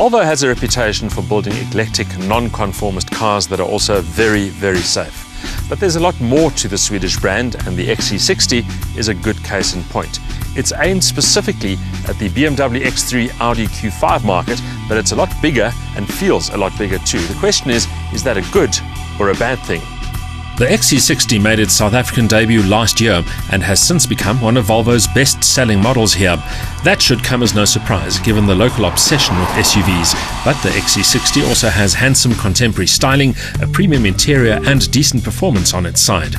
Volvo has a reputation for building eclectic, non-conformist cars that are also very, very safe. But there's a lot more to the Swedish brand, and the XC60 is a good case in point. It's aimed specifically at the BMW X3 Audi Q5 market, but it's a lot bigger and feels a lot bigger too. The question is that a good or a bad thing? The XC60 made its South African debut last year and has since become one of Volvo's best-selling models here. That should come as no surprise given the local obsession with SUVs. But the XC60 also has handsome contemporary styling, a premium interior and decent performance on its side.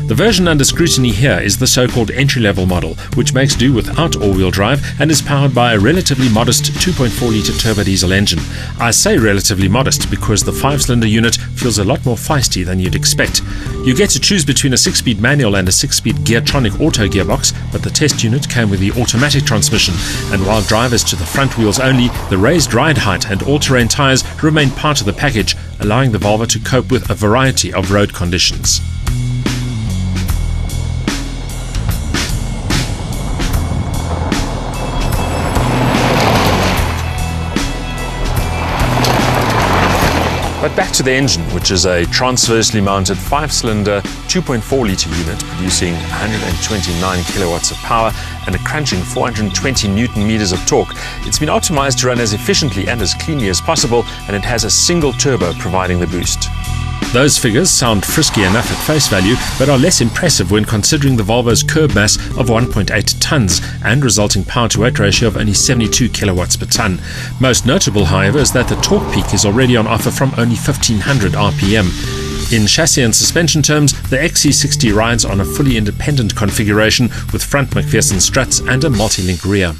The version under scrutiny here is the so-called entry-level model, which makes do without all-wheel drive and is powered by a relatively modest 2.4-litre turbo diesel engine. I say relatively modest because the 5-cylinder unit feels a lot more feisty than you'd expect. You get to choose between a 6-speed manual and a 6-speed Geartronic auto gearbox, but the test unit came with the automatic transmission, and while drive is to the front wheels only, the raised ride height and all-terrain tyres remain part of the package, allowing the Volvo to cope with a variety of road conditions. But back to the engine, which is a transversely mounted 5-cylinder 2.4-litre unit producing 129 kilowatts of power and a crunching 420 newton meters of torque. It's been optimized to run as efficiently and as cleanly as possible, and it has a single turbo providing the boost. Those figures sound frisky enough at face value, but are less impressive when considering the Volvo's curb mass of 1.8 tonnes and resulting power-to-weight ratio of only 72 kilowatts per tonne. Most notable, however, is that the torque peak is already on offer from only 1500 RPM. In chassis and suspension terms, the XC60 rides on a fully independent configuration with front McPherson struts and a multi-link rear.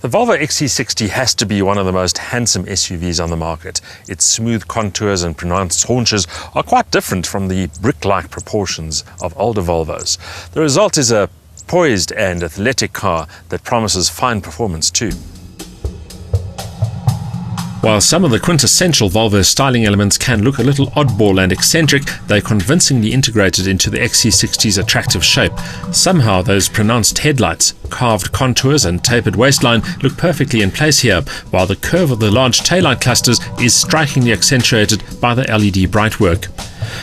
The Volvo XC60 has to be one of the most handsome SUVs on the market. Its smooth contours and pronounced haunches are quite different from the brick-like proportions of older Volvos. The result is a poised and athletic car that promises fine performance too. While some of the quintessential Volvo styling elements can look a little oddball and eccentric, they're convincingly integrated into the XC60's attractive shape. Somehow those pronounced headlights, carved contours and tapered waistline look perfectly in place here, while the curve of the large taillight clusters is strikingly accentuated by the LED brightwork.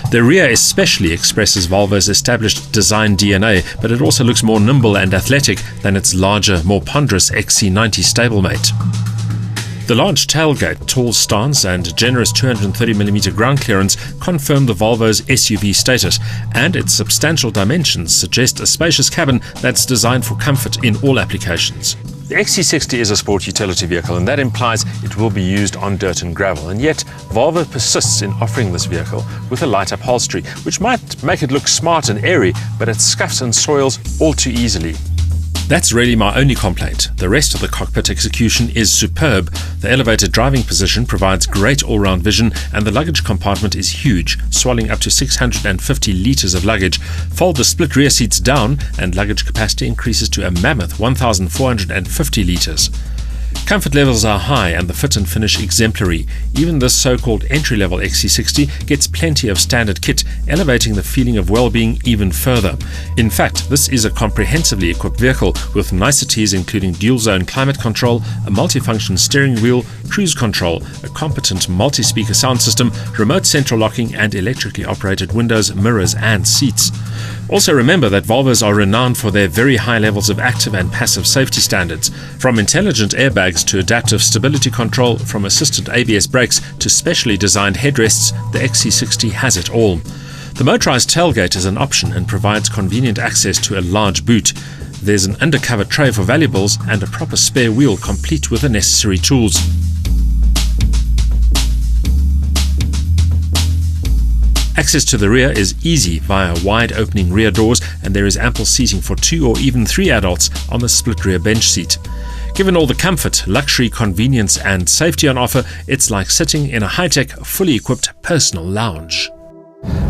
The rear especially expresses Volvo's established design DNA, but it also looks more nimble and athletic than its larger, more ponderous XC90 stablemate. The large tailgate, tall stance and generous 230mm ground clearance confirm the Volvo's SUV status, and its substantial dimensions suggest a spacious cabin that's designed for comfort in all applications. The XC60 is a sport utility vehicle, and that implies it will be used on dirt and gravel, and yet Volvo persists in offering this vehicle with a light upholstery, which might make it look smart and airy, but it scuffs and soils all too easily. That's really my only complaint. The rest of the cockpit execution is superb. The elevated driving position provides great all-round vision, and the luggage compartment is huge, swallowing up to 650 litres of luggage. Fold the split rear seats down and luggage capacity increases to a mammoth 1,450 litres. Comfort levels are high and the fit and finish exemplary. Even this so-called entry-level XC60 gets plenty of standard kit, elevating the feeling of well-being even further. In fact, this is a comprehensively equipped vehicle with niceties including dual-zone climate control, a multifunction steering wheel, cruise control, a competent multi-speaker sound system, remote central locking and electrically operated windows, mirrors and seats. Also remember that Volvos are renowned for their very high levels of active and passive safety standards. From intelligent airbags to adaptive stability control, from assisted ABS brakes to specially designed headrests, the XC60 has it all. The motorized tailgate is an option and provides convenient access to a large boot. There's an undercover tray for valuables and a proper spare wheel complete with the necessary tools. Access to the rear is easy via wide opening rear doors, and there is ample seating for 2 or even 3 adults on the split rear bench seat. Given all the comfort, luxury, convenience and safety on offer, it's like sitting in a high-tech, fully equipped personal lounge.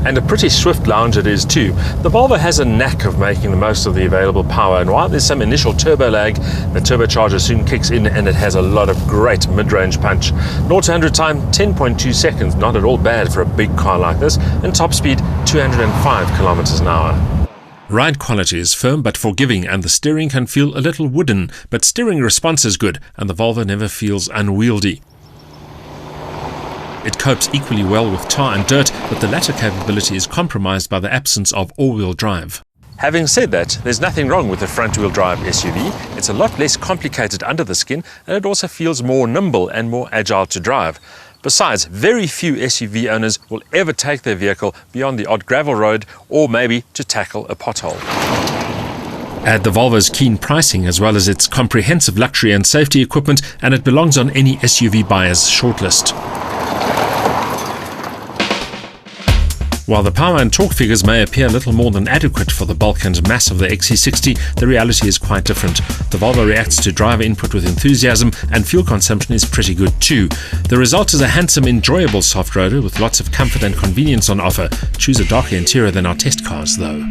And a pretty swift lounge it is too. The Volvo has a knack of making the most of the available power, and while there's some initial turbo lag, the turbocharger soon kicks in and it has a lot of great mid-range punch. 0 to 100 time 10.2 seconds, not at all bad for a big car like this, and top speed 205 kilometers an hour. Ride quality is firm but forgiving, and the steering can feel a little wooden, but steering response is good and the Volvo never feels unwieldy. It copes equally well with tar and dirt, but the latter capability is compromised by the absence of all-wheel drive. Having said that, there's nothing wrong with a front-wheel drive SUV. It's a lot less complicated under the skin, and it also feels more nimble and more agile to drive. Besides, very few SUV owners will ever take their vehicle beyond the odd gravel road or maybe to tackle a pothole. Add the Volvo's keen pricing as well as its comprehensive luxury and safety equipment, and it belongs on any SUV buyer's shortlist. While the power and torque figures may appear little more than adequate for the bulk and mass of the XC60, the reality is quite different. The Volvo reacts to driver input with enthusiasm, and fuel consumption is pretty good too. The result is a handsome, enjoyable soft roader with lots of comfort and convenience on offer. Choose a darker interior than our test cars though.